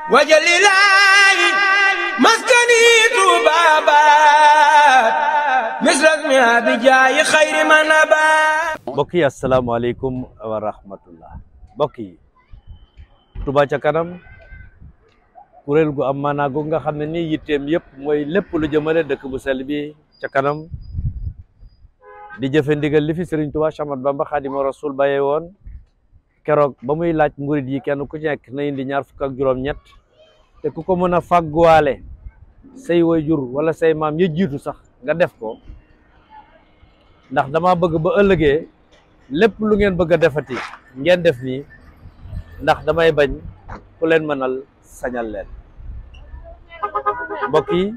wajalilaayi maskani tuubaabaat misras mi abijaayi xayri man abaat. mbokk yi asalaamaaleykum wa rahmatullah. mbokk yi Touba ca kanam kuréel gu am maanaa gu nga xam ne nii yitteem yëpp mooy lépp lu jëmale dëkk bu sell bi ca kanam di jëfe ndigal li fi Serigne Touba Cheikh Ahmadou Bamba Khadimou Rassoul bàyyee woon keroog ba muy laaj murid yi kenn ku ci nekk na indi 27 te ku ko mën a fàgguwaale say waajur wala say maam ya jiitu sax nga def ko, ndax dama bëgg ba ëllëgee lépp lu ngeen bëgg a defati ngeen def nii, ndax damay bañ ku leen mënal sañal leen. mbokk yi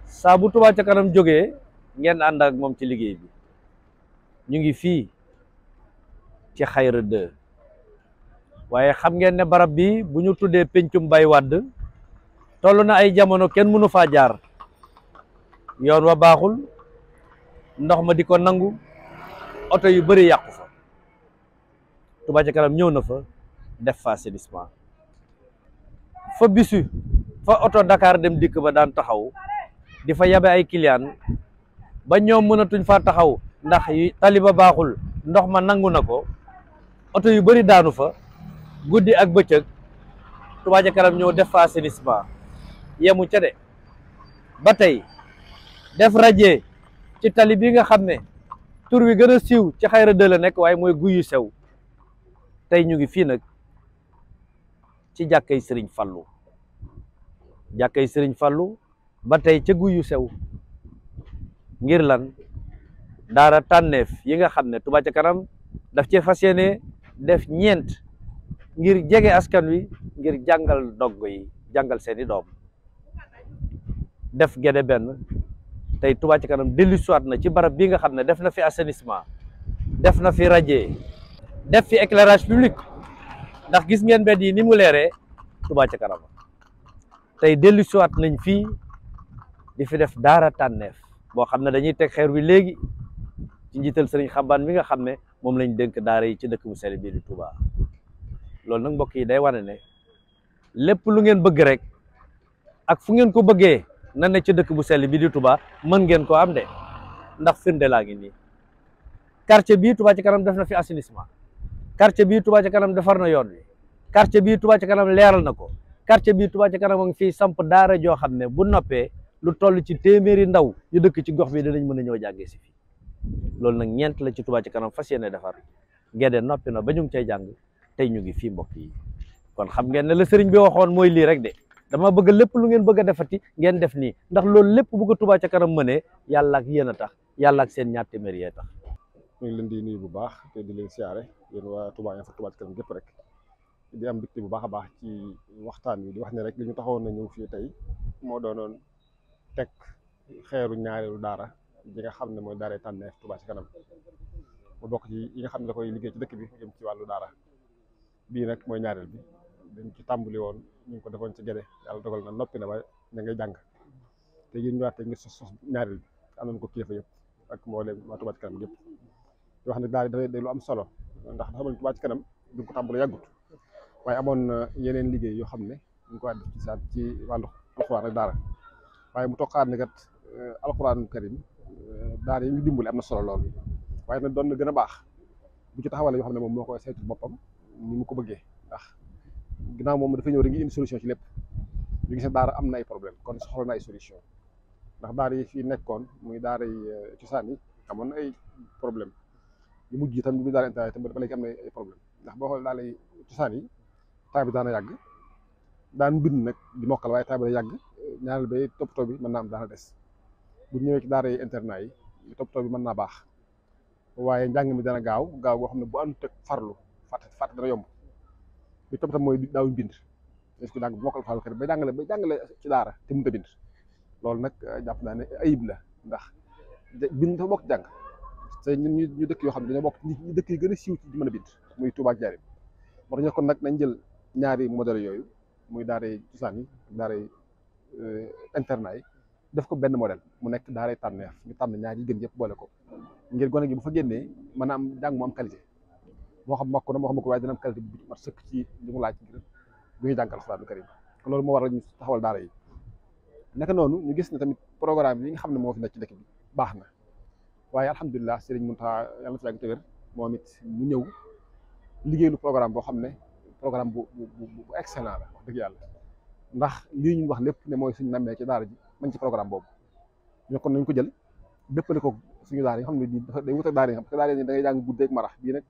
saa bu Touba ca kanam jógee ngeen ànd ak moom ci liggéey bi. ñu ngi fii ci Xayra 2 waaye xam ngeen ne barab bi bu ñu tuddee pencum Baye Wade toll na ay jamono kenn mënu faa jaar, yoon wa baaxul, ndox ma di ko nangu, oto yu bëri yàqu fa. Touba ca kanam ñëw na fa def fa assainissement. fa bisu fa oto Dakar dem dikk ba daan taxaw di fa yabe ay client ba ñoom mënatuñ faa taxaw ndax tali ba baaxul, ndox ma nangu na ko, oto yu bëri daanu fa guddi ak bëccëg. Touba ca kanam ñëw def fa assainissement. yemu ca de ba tey def raje ci tali bi nga xam ne tur wi gën a siiw ci Xayra 2 la nekk, waaye mooy guyu sew. tey ñu ngi fii nag ci jàkkay Sëriñ Fallu, jàkkay Sëriñ Fallu ba tey ca guyu sew. ngir lan? daara tànneef yi nga xam ne Touba ca kanam daf cee fas yéene def ñeent ngir jege askan wi, ngir jàngal ndongo yi, jàngal seeni doom. def gede benn, tey Touba ca kanam dellusiwaat na ci barab bi nga xam ne def na fi assainissement, def na fi rajo, def fi éclairage public, ndax gis ngeen mbedd yi ni mu leeree. Touba ca kanam tey dellusiwaat nañ fii di fi def daara tànneef boo xam ne dañuy teg xeer wi léegi ci njiital Sëriñ Xabaan mi nga xam ne moom lañ dénk daara yi ci dëkk bu sell bii di Touba. loolu nag mbokk yi day wane ne lépp lu ngeen bëgg rek ak fu ngeen ko bëggee na ne ci dëkk bu sell bii di Touba mën ngeen ko am de, ndax firnde laa ngi nii. quartier bii Touba ca kanam def na fi assainissement, quartier bii Touba ca kanam defar na yoon wi, quartier bii Touba ca kanam leeral na ko, quartier bii Touba ca kanam a ngi fii samp daara joo xam ne bu noppee lu toll ci téeméeri ndaw yu dëkk ci gox bi dinañ mën a ñëw jàngee si fii. loolu nag ñeent la ci Touba ca kanam fas yéene defar. Gédé noppi na ba ñu ngi cay jàng, tey ñu ngi fii mbokk yi. kon xam ngeen ne la sëriñ bi waxoon mooy lii rek de, dama bëgg lépp lu ngeen bëgg a defati ngeen def nii, ndax loolu lépp bu ko Touba ca kanam mënee yàlla ak yéen a tax, yàlla ak seen ñaar téeméer yee tax. ñu ngi leen di nuyu bu baax te di leen siyaare yéen waa Touba Info Touba ca kanam gépp rek, di am mbégte bu baax a baax ci waxtaan wi. di wax ne rek li ñu taxawoon na ñëw fii tey moo doonoon teg xeeru ñaareelu daara ji nga xam ne mooy daara tànneef Touba ca kanam, mu bokk ci yi nga xam ne da koy liggéey ci dëkk bi jëm ci wàllu daara. bii nag mooy ñaareel bi, dañ ci tàmbali woon ñu ngi ko defoon ci Gédé, yàlla dogal na noppi na ba ña ngay jàng te yéen ñëwaat ngir sos ñaareel bi. am nañ ko kilifa yëpp ak mboolem waa Touba ca kanam yëpp di wax ne daal day lu am solo, ndax dafa mel Touba ca kanam duñ ko tàmbali yàggut, waaye amoon na yeneen liggéey yoo xam ne ñu ko def ci saat ci wàllu alxuraan ak daara. waaye mu toqaat ne kat alxuraanul karim daara yi ñu dimbali am na solo lool, waaye nag doon na gën a baax bu ci taxawale yoo xam ne moom moo koy saytu boppam ni mu ko bëggee, ndax ginnaaw moom dafa ñëw rek ngi indi solution ci lépp. ñu gis ne daara am na ay problème, kon soxla na ay solution, ndax daara yi fii nekkoon muy daara yi cosaan yi amoon na ay problème yu mujj itam bi daara internet itam ba léegi am na ay problème, ndax boo xoolee daara yi cosaan yi temps bi daana yàgg, daan bind nag di mokkal, waaye temps bi day yàgg, ñaareel bay toppatoo bi mën naa am daana des. bu ñëwee ci daara yi internat yi toppatoo bi mën naa baax, waaye njàng mi dana gaaw boo xam ne bu ànd ak farlu fàtte dana yomb. bi topp tam mooy daawuñ bind, est-ce que bu mokkal faalu kër bay jàngale ci daara te mënut a bind. loolu nag jàpp naa ne ayib la, ndax bind dafa bokk jàng te ñun ñu dëkk yoo xam ne dañoo bokk ñu dëkk yi gën a siiw ci mën a bind, muy Touba ak Njaaréem. moo tax ñu kon nag nañ jël ñaari modèle yooyu muy daara yi cosaan yi daara yi internat yi def ko benn modèle mu nekk daaray tànneef. ñu tànn ñaar yi gën yëpp boole ko ngir gone gi bu fa génnee mën a am jàng mu am qualité, moo xam mokk na moo xam ko waaye dina am qualité bu mat sëkk ci li mu laaj ngir bu ñuy jàng alxuraanu karim. loolu moo waral ñu taxawal daara yi. naka noonu ñu gis ne tamit programme yi nga xam ne moo fi nekk ci dëkk bi baax na waaye alhamdulilah Serigne Mountakha yàlla na fi yàgg te wér moom it mu ñëw liggéey lu programme boo xam ne programme bu excellent la wax dëgg yàlla ndax lii ñu wax lépp ne mooy suñu nammee ci daara ji man ci programme boobu ñu kon nañ ko jël dëppale ko suñu daara yi nga xam ne dafa day wut ak daara yi xam parce que daara yi da ngay jàng guddeeg marax bii nag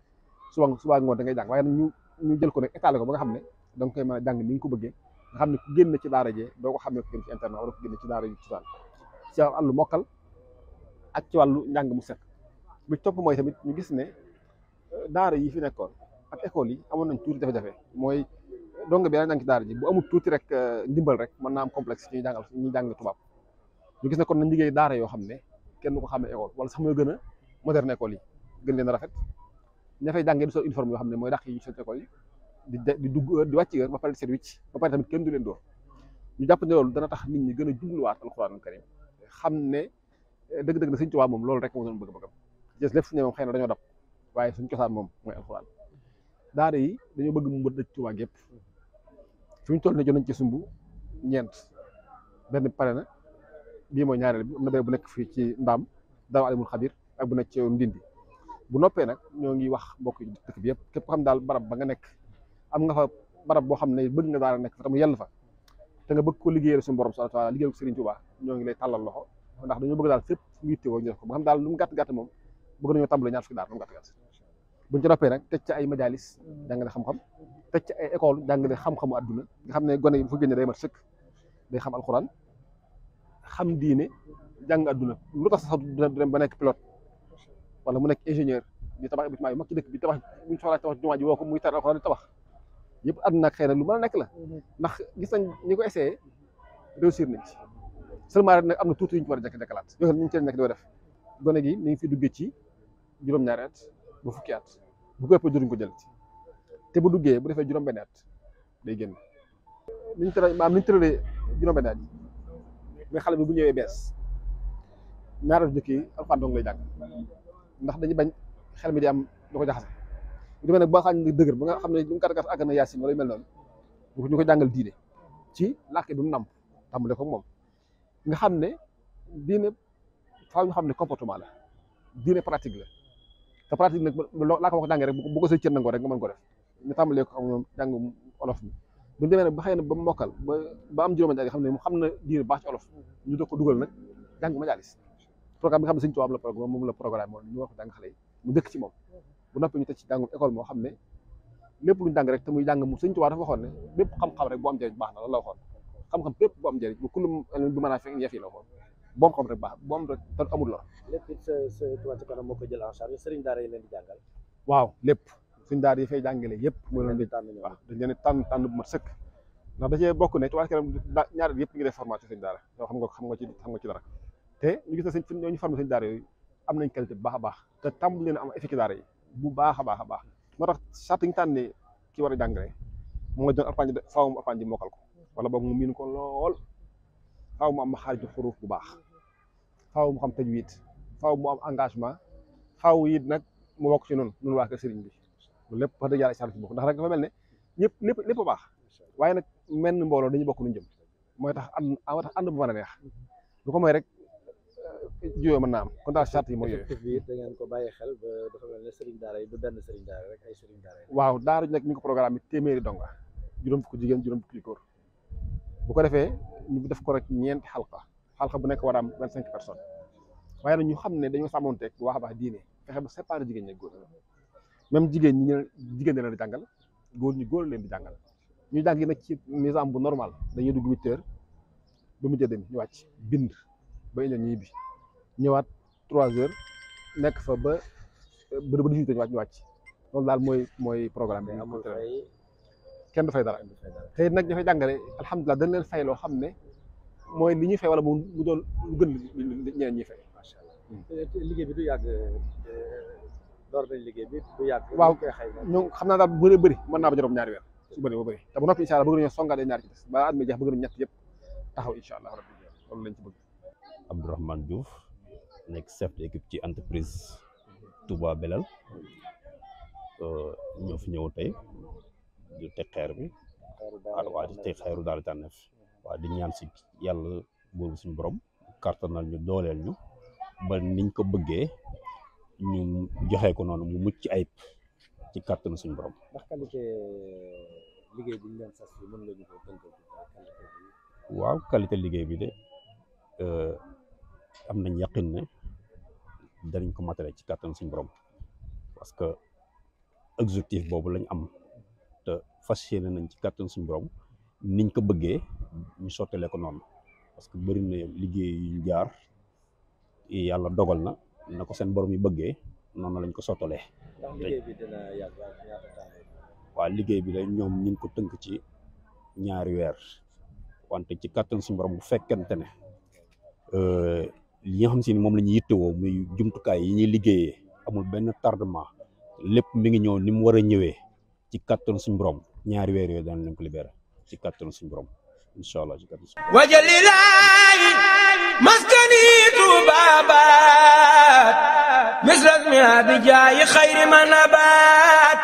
suba ngoon da ngay jàng waaye nag ñu jël ko nag étalé ko ba nga xam ne da nga koy mën a jàng ni nga ko bëggee nga xam ne ku génn ci daara jee doo ko xamee ko génn ci internet wala ko génn ci daara yu cosaan ci wàllu mokkal ak ci wàllu njàng mu set bi topp mooy tamit ñu gis ne daara yi fi nekkoon ak école yi amoon nañ tuuti jafe-jafe mooy donga bi daa jàng ci daara ji bu amul tuuti rek ndimbal rek mën naa am complexe ci ñuy jàng tubaab ñu gis ne kon nañ liggéey daara yoo xam ne kenn du ko xamee école wala sax mooy gën a moderne école yi gën leen a rafet ña fay jàngee du sol uniforme yoo xam ne mooy dàq yi sol école yi di dugg heure di wàcc heure ba pare di seet wicc ba pare tamit kenn du leen dóor ñu jàpp ne loolu dana tax nit ñi gën a jubluwaat alxuraanul karim xam ne dëgg-dëgg na Sëñ Tuubaa moom loolu rek moo doon bëgg-bëggam jës lépp fu ne moom xëy na dañoo dab waaye suñ cosaan moom mooy alxuraan daara yi dañoo bëgg mu dëj Tuubaa gépp fi ñu toll ne jot nañ ci sumb ñeent benn pare na bii mooy ñaareel bi am na benn bu nekk fii ci Ndaam Daaru Alimul Xabir ak bu nekk ci Ndindi bu noppee nag ñoo ngi wax mbokk yi dëkk bi yëpp képp xam daal barab ba nga nekk am nga fa barab boo xam ne bëgg nga daara nekk fa tam yell fa te nga bëgg ko liggéeyal suñu borom subhanahu wa taala liggéeyal ko Serigne Touba ñoo ngi lay tàllal loxo ndax dañoo bëgg daal fépp fu yitte woo ñu def ko ba xam daal lu mu gàtt-gàtt moom bëgg nañoo tàmbale ñaar fukki daara lu mu gàtt-gàtt buñ ci noppee nag tëj ci ay majalis jàngale xam-xam tëj ci ay école jàngale xam-xamu àdduna nga xam ne gone yi bu fa génne day mat sëkk day xam alxuraan xam diine jàng àdduna lu tax sax du dem ba nekk pilote wala mu nekk ingénieur di tabax bâtiment yu mag ci dëkk bi tabax buñ soxlaa tabax jumaa ji woo ko muy tar alxuraan di tabax yëpp àdduna ak xëy na lu mën a nekk la ndax gis nañ ñi ko essayé réussir nañ ci seulement rek nag am na tuuti yu ñu ci war a jàkkalaat yoo xam ne ñu ci nekk di ko def gone gi ni ngi fi duggee ci juróom-ñaari at ba fukki at bu ko ëppee duruñ ko jël ci te bu duggee bu defee juróom-benn at day génn niñ tëralee juróom-benn at yi mais xale bi bu ñëwee bees ñaareel njëkk yi alxuraan dong lay jàng ndax dañuy bañ xel mi di am lu ko jaxase bu demee nag ba xañ dëgër ba nga xam ne lu mu gàtt-gàtt àgg na yaasin wala yu mel noonu ñu ko jàngal diine ci làkk bi mu nàmp tàmbale ko moom nga xam ne diine faaw ñu xam ne comportement la diine pratique la te pratique nag laa ko wax jàngee rek bu ko say cër nangoo rek nga mën ko def ñu tàmbalee ko am moom jàng olof mi bu ñu demee nag ba xëy na ba mokkal ba am juróomi at xam ne mu xam na diine baax ci olof ñu doog ko dugal nag jàng majaalis programme bi nga xam ne Sëñ Tuubaa la programme moom la programme moom ñu war ko jàng xale yi mu dëkk ci moom bu noppi ñu teg ci jàngum école moo xam ne lépp lu ñu jàng rek te muy jàng mu Sëñ Tuubaa dafa waxoon ne bépp xam-xam rek bu am njëriñ baax na loolu la waxoon xam-xam bépp bu am njëriñ bu kullu bi mën a fekk ñeef yi la waxoon boom xam rek baax boom rek te amul la lépp sa Touba Ca Kanam moo ko jël en charge sëriñ daara yi leen di jàngal waaw lépp suñ daara yi fay jàngale yëpp mooy leen di waaw dañ leen tànn bu mat sëkk ndax da cee bokk ne Touba Ca Kanam ñaari yëpp ngi def formation suñ daara yoo xam nga ci dara te ñu gis na sëñ ñooñu formé suñ daara yooyu am nañ qualité bu baax a baax te tàmbali leen am effet daara yi bu baax a baax a baax moo tax charte ñu tànnee ki war a jàngale moo nga doon alpaan ji faaw mu alpaan ji mokkal ko wala boog mu miin ko lool faaw mu am xaaritu xuruuf bu baax faaw mu xam tajwiid faaw mu am engagement faaw it nag mu bokk ci noonu waa kër sëriñ bi loolu lépp wax dëgg yàlla charte ci bokk ndax rek dafa mel ne ñëpp lépp a baax waaye nag menn mbooloo dañuy bokk luñu jëm mooy tax ànd bu mën a neex lu ko mooy rek juyoo mën naa am kon daal charte yi mooy yooyu bi da ngeen ko bàyyi xel ba dafa mel ne sëriñ daara yi du benn sëriñ daara rek ay sëriñ daara yi waaw daara nag ñu ko programme bi téeméeri donga juróom fukk jigéen juróom fukk góor bu ko defee ñu def ko rek ñeenti xalqa bu nekk war a am 25 personnes waaye nag ñu xam ne dañoo sàmmonteeg bu baax a baax diine fexe ba séparer jigéen ñi góor même jigéen ñi jigéen leen di jàngal góor ñi góor leen di jàngal ñu jàng yi nag ci nizam bu normal dañuy dugg 8 heures ba mu jëdemi ñu wàcc bind ba indi ñibbi ñëwaat 3 heures nekk fa ba 18 heures ñu wàcc loolu daal mooy programme bi amul kenn du fay dara te nag dafay jàngale alhamdulilah dañ leen fay loo xam ne mooy li ñuy fay wala mu doon lu gën ñeneen ñuy fay macha allah liggéey bi du yàgg door nañ liggéey bi du yàgg waaw ñoom xam naa daal bu bëree bëri mën naa ba juróom ñaari weer su bëri ba bëri te bu noppi incha allah bëgg nañoo songaale ñaari ci des ba at mi jeex bëgg nañ ñett yëpp taxaw incha allah rabbi loolu lañ ci bëgg Abdourahmane Diouf nekk chef d'équipe ci entreprise Touba Belel ñoo fi ñëw tey di teg xeer bi waaw di tey xayru daal tànneef waaw di ñaan si yàlla boobu suñu borom kartanal ñu dooleel ñu ba niñ ko bëggee ñu joxe ko noonu mu mucc ayib ci kàttanu suñu borom. ndax qualité liggéey bi ñu leen sas fi mën nga ñu ko tënkal qualité bi. waaw qualité liggéey bi de am nañ yaqin ne danañ ko matale ci kàttanu suñu borom parce que objectif boobu lañ am te fas yéene nañ ci kàttanu suñu borom niñ ko bëggee ñu sottalee ko noonu parce que bëri na liggéey yu ñu jaar yàlla dogal na na ko seen borom yi bëggee noonu lañ ko sottalee. ndax liggéey bi dina yàgg ñaata temps. waaw liggéey bi de ñoom ñu ngi ko tënk ci 2 weer wante ci kàttan suñu borom bu fekkente ne li nga xam si ni moom la ñuy yittewoo muy jumtukaay yi ñuy liggéeyee amul benn tardement lépp mi ngi ñëw ni mu war a ñëwee ci kàttan suñu borom 2 weer yooyu daan leen ko libéré ci kàttan suñu borom incha allah ci kàttan suñu borom. wajalilaayi maskani tuubaabaat misras mi abijaayi xayri man abaat